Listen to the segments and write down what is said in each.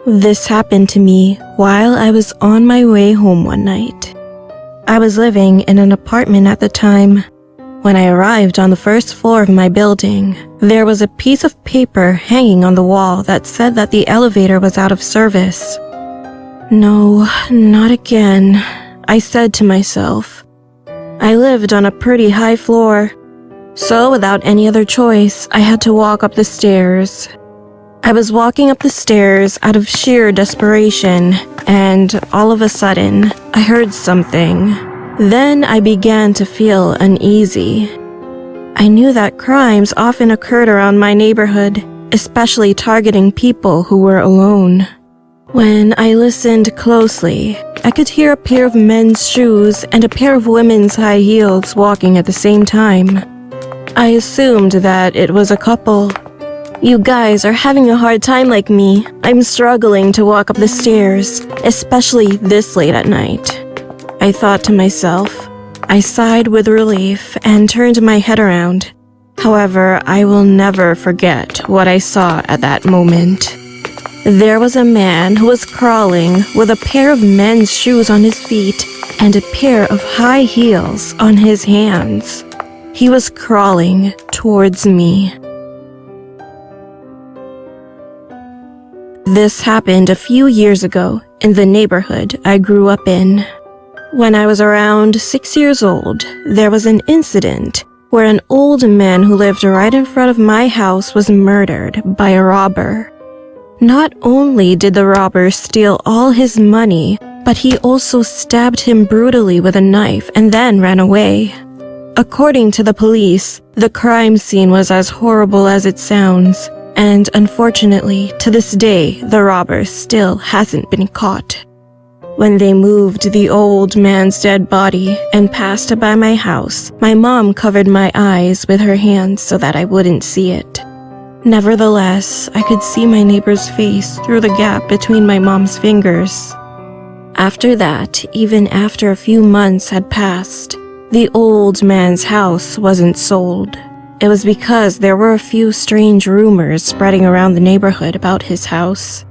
This happened to me while I was on my way home one night. I was living in an apartment at the time. When I arrived on the first floor of my building, there was a piece of paper hanging on the wall that said that the elevator was out of service. No, not again, I said to myself. I lived on a pretty high floor, so without any other choice, I had to walk up the stairs. I was walking up the stairs out of sheer desperation, and all of a sudden, I heard something. Then I began to feel uneasy. I knew that crimes often occurred around my neighborhood, especially targeting people who were alone. When I listened closely, I could hear a pair of men's shoes and a pair of women's high heels walking at the same time. I assumed that it was a couple. You guys are having a hard time like me. I'm struggling to walk up the stairs, especially this late at night, I thought to myself. I sighed with relief and turned my head around. However, I will never forget what I saw at that moment. There was a man who was crawling with a pair of men's shoes on his feet and a pair of high heels on his hands. He was crawling towards me. This happened a few years ago in the neighborhood I grew up in. When I was around 6 years old, there was an incident where an old man who lived right in front of my house was murdered by a robber. Not only did the robber steal all his money, but he also stabbed him brutally with a knife and then ran away. According to the police, the crime scene was as horrible as it sounds, and unfortunately, to this day, the robber still hasn't been caught. When they moved the old man's dead body and passed by my house, my mom covered my eyes with her hands so that I wouldn't see it. Nevertheless, I could see my neighbor's face through the gap between my mom's fingers. After that, even after a few months had passed, the old man's house wasn't sold. It was because there were a few strange rumors spreading around the neighborhood about his house.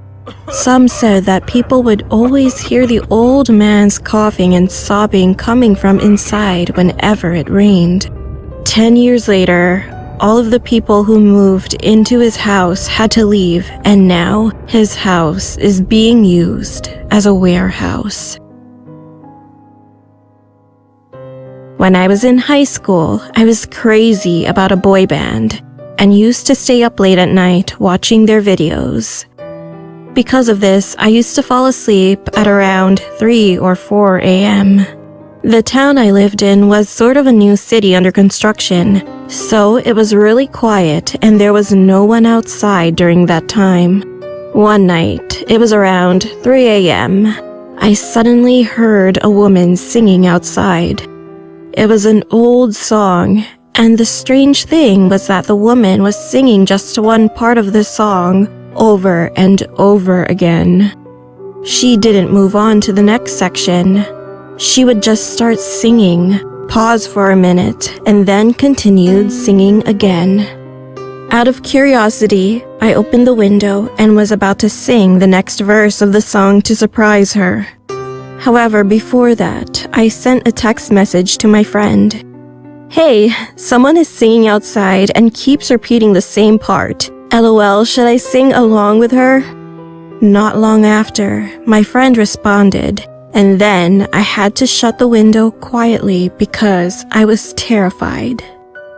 Some said that people would always hear the old man's coughing and sobbing coming from inside whenever it rained. 10 years later, all of the people who moved into his house had to leave, and now his house is being used as a warehouse. When I was in high school, I was crazy about a boy band and used to stay up late at night watching their videos. Because of this, I used to fall asleep at around 3 or 4 a.m. The town I lived in was sort of a new city under construction, so it was really quiet and there was no one outside during that time. One night, it was around 3 a.m., I suddenly heard a woman singing outside. It was an old song, and the strange thing was that the woman was singing just one part of the song over and over again. She didn't move on to the next section. She would just start singing, pause for a minute, and then continued singing again. Out of curiosity, I opened the window and was about to sing the next verse of the song to surprise her. However, before that, I sent a text message to my friend. Hey, someone is singing outside and keeps repeating the same part. LOL, should I sing along with her? Not long after, my friend responded, and then I had to shut the window quietly because I was terrified.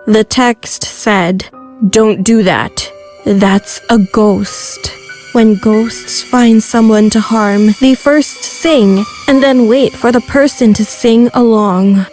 The text said, "Don't do that. That's a ghost." When ghosts find someone to harm, they first sing and then wait for the person to sing along.